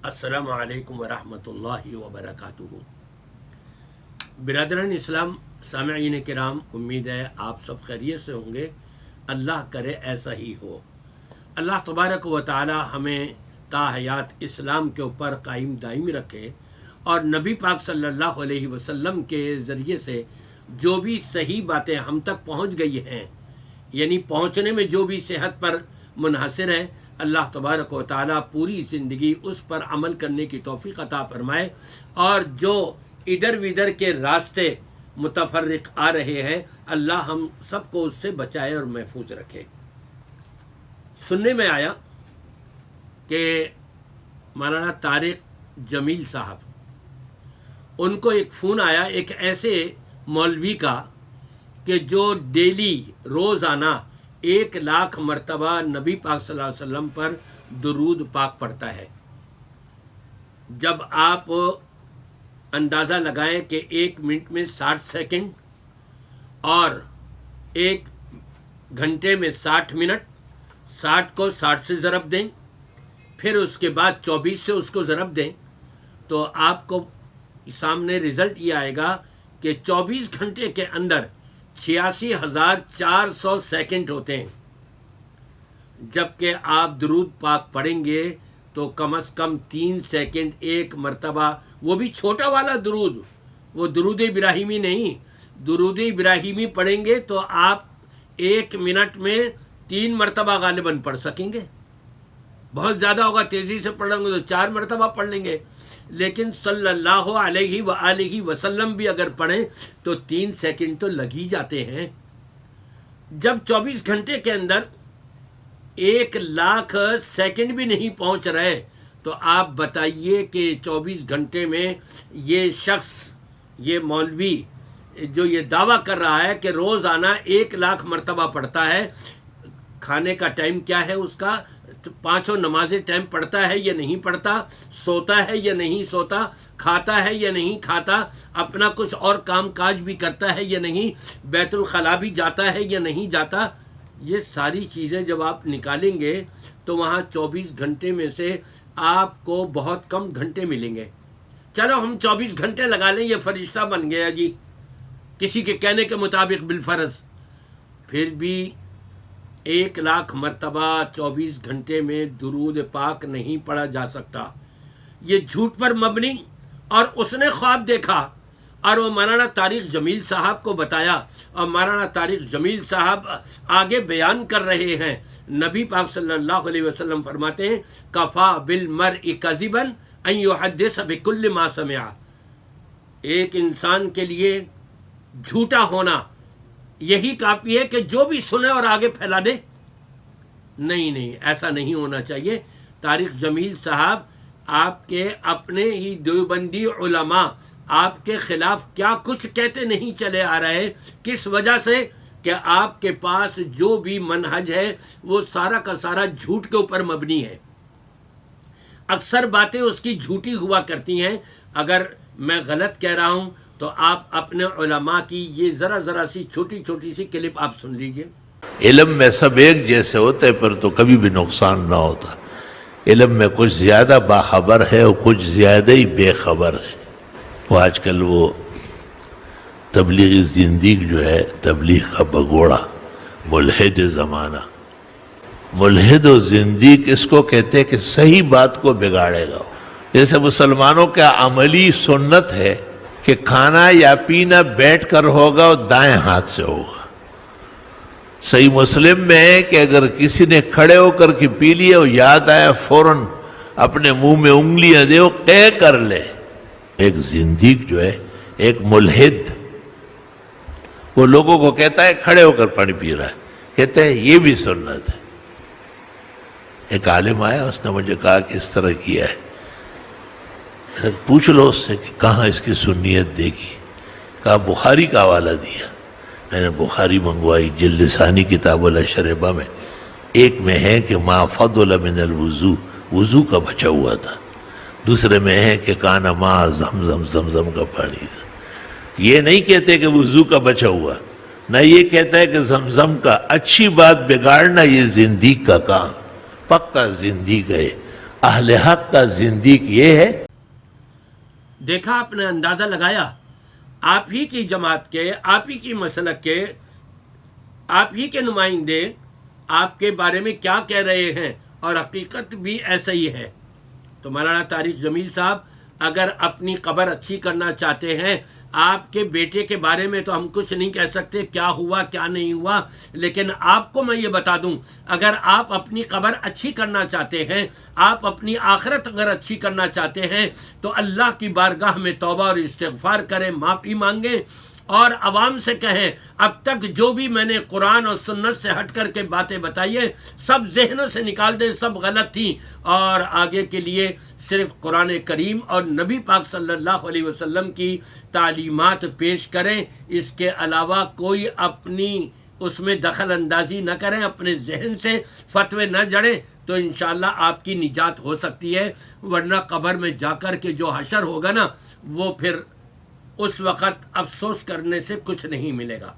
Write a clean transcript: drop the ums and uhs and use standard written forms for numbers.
السلام علیکم ورحمۃ اللہ وبرکاتہ۔ برادران اسلام، سامعین کرام، امید ہے آپ سب خیریت سے ہوں گے۔ اللہ کرے ایسا ہی ہو۔ اللہ تبارک و تعالی ہمیں تا حیات اسلام کے اوپر قائم دائم رکھے، اور نبی پاک صلی اللہ علیہ وسلم کے ذریعے سے جو بھی صحیح باتیں ہم تک پہنچ گئی ہیں، یعنی پہنچنے میں جو بھی صحت پر منحصر ہے، اللہ تبارک و تعالیٰ پوری زندگی اس پر عمل کرنے کی توفیق عطا فرمائے، اور جو ادھر ودھر کے راستے متفرق آ رہے ہیں، اللہ ہم سب کو اس سے بچائے اور محفوظ رکھے۔ سننے میں آیا کہ مولانا طارق جمیل صاحب، ان کو ایک فون آیا ایک ایسے مولوی کا کہ جو ڈیلی روزانہ 1,00,000 مرتبہ نبی پاک صلی اللہ علیہ وسلم پر درود پاک پڑھتا ہے۔ جب آپ اندازہ لگائیں کہ 1 منٹ میں 60 سیکنڈ اور 1 گھنٹے میں 60 منٹ، 60 کو 60 سے ضرب دیں، پھر اس کے بعد 24 سے اس کو ضرب دیں، تو آپ کو سامنے رزلٹ یہ آئے گا کہ 24 گھنٹے کے اندر 86,400 سیکنڈ ہوتے ہیں۔ جبکہ آپ درود پاک پڑھیں گے تو کم از کم 3 سیکنڈ ایک مرتبہ، وہ بھی چھوٹا والا درود، وہ درود ابراہیمی نہیں، درود ابراہیمی پڑھیں گے تو آپ 1 منٹ میں 3 مرتبہ غالباً پڑھ سکیں گے۔ بہت زیادہ ہوگا، تیزی سے پڑھیں گے تو 4 مرتبہ پڑھ لیں گے، لیکن صلی اللہ علیہ وآلہ وسلم بھی اگر پڑھیں تو 3 سیکنڈ تو لگ ہی جاتے ہیں۔ جب 24 گھنٹے کے اندر 1,00,000 سیکنڈ بھی نہیں پہنچ رہے، تو آپ بتائیے کہ 24 گھنٹے میں یہ شخص، یہ مولوی جو یہ دعویٰ کر رہا ہے کہ روزانہ 1,00,000 مرتبہ پڑھتا ہے، کھانے کا ٹائم کیا ہے اس کا، 5 نمازیں ٹائم پڑھتا ہے یا نہیں پڑھتا، سوتا ہے یا نہیں سوتا، کھاتا ہے یا نہیں کھاتا، اپنا کچھ اور کام کاج بھی کرتا ہے یا نہیں، بیت الخلاء بھی جاتا ہے یا نہیں جاتا، یہ ساری چیزیں جب آپ نکالیں گے تو وہاں 24 گھنٹے میں سے آپ کو بہت کم گھنٹے ملیں گے۔ چلو ہم 24 گھنٹے لگا لیں، یہ فرشتہ بن گیا جی، کسی کے کہنے کے مطابق بالفرض، پھر بھی 1,00,000 مرتبہ 24 گھنٹے میں درود پاک نہیں پڑھا جا سکتا۔ یہ جھوٹ پر مبنی، اور اس نے خواب دیکھا اور وہ مولانا طارق جمیل صاحب کو بتایا، اور مولانا طارق جمیل صاحب آگے بیان کر رہے ہیں۔ نبی پاک صلی اللہ علیہ وسلم فرماتے ہیں، کفا بالمرء کذبا ان یحدث بکل ما سمع۔ ایک انسان کے لیے جھوٹا ہونا یہی کافی ہے کہ جو بھی سنے اور آگے پھیلا دے۔ نہیں، ایسا نہیں ہونا چاہیے۔ طارق جمیل صاحب آپ کے اپنے ہی دیوبندی علماء آپ کے خلاف کیا کچھ کہتے نہیں چلے آ رہے، کس وجہ سے کہ آپ کے پاس جو بھی منہج ہے وہ سارا کا سارا جھوٹ کے اوپر مبنی ہے۔ اکثر باتیں اس کی جھوٹی ہوا کرتی ہیں۔ اگر میں غلط کہہ رہا ہوں تو آپ اپنے علماء کی یہ ذرا سی چھوٹی سی کلپ آپ سن لیجئے۔ علم میں سب ایک جیسے ہوتے پر تو کبھی بھی نقصان نہ ہوتا۔ علم میں کچھ زیادہ باخبر ہے اور کچھ زیادہ ہی بے خبر ہے۔ وہ آج کل وہ تبلیغی زندگی جو ہے، تبلیغ کا بگوڑا، ملحد زمانہ، ملحد و زندگی اس کو کہتے کہ صحیح بات کو بگاڑے گا۔ جیسے مسلمانوں کا عملی سنت ہے کہ کھانا یا پینا بیٹھ کر ہوگا اور دائیں ہاتھ سے ہوگا۔ صحیح مسلم میں ہے کہ اگر کسی نے کھڑے ہو کر کے پی لیا اور یاد آیا فوراً اپنے منہ میں انگلیاں دے وہ قے کر لے۔ ایک زندگی جو ہے، ایک ملحد، وہ لوگوں کو کہتا ہے کھڑے ہو کر پانی پی رہا ہے، کہتے ہیں یہ بھی سنت ہے۔ ایک عالم آیا، اس نے مجھے کہا کہ اس طرح کیا ہے، پوچھ لو اس سے کہ کہاں اس کی سنیت دے گی۔ کہا بخاری کا حوالہ دیا، میں نے بخاری منگوائی، جلد ثانی کتاب الاشربہ میں ایک میں ہے کہ ما فضل من الوضو، وضو کا بچا ہوا تھا، دوسرے میں ہے کہ کانا ما زمزم کا پانی تھا۔ یہ نہیں کہتے کہ وضو کا بچا ہوا، نہ یہ کہتا ہے کہ زمزم کا۔ اچھی بات بگاڑنا یہ زندگی کا کام، پکا زندگی گئے اہل حق کا زندگی یہ ہے. دیکھا آپ نے، اندازہ لگایا، آپ ہی کی جماعت کے، آپ ہی کی مسلک کے، آپ ہی کے نمائندے آپ کے بارے میں کیا کہہ رہے ہیں، اور حقیقت بھی ایسا ہی ہے. تو مولانا طارق جمیل صاحب اگر اپنی قبر اچھی کرنا چاہتے ہیں، آپ کے بیٹے کے بارے میں تو ہم کچھ نہیں کہہ سکتے کیا ہوا کیا نہیں ہوا، لیکن آپ کو میں یہ بتا دوں، اگر آپ اپنی قبر اچھی کرنا چاہتے ہیں، آپ اپنی آخرت اگر اچھی کرنا چاہتے ہیں، تو اللہ کی بارگاہ میں توبہ اور استغفار کریں، معافی مانگیں، اور عوام سے کہیں اب تک جو بھی میں نے قرآن اور سنت سے ہٹ کر کے باتیں بتائی ہیں سب ذہنوں سے نکال دیں، سب غلط تھیں، اور آگے کے لیے صرف قرآن کریم اور نبی پاک صلی اللہ علیہ وسلم کی تعلیمات پیش کریں. اس کے علاوہ کوئی اپنی اس میں دخل اندازی نہ کریں، اپنے ذہن سے فتوے نہ جڑیں، تو انشاءاللہ آپ کی نجات ہو سکتی ہے. ورنہ قبر میں جا کر کے جو حشر ہوگا نا، وہ پھر اس وقت افسوس کرنے سے کچھ نہیں ملے گا.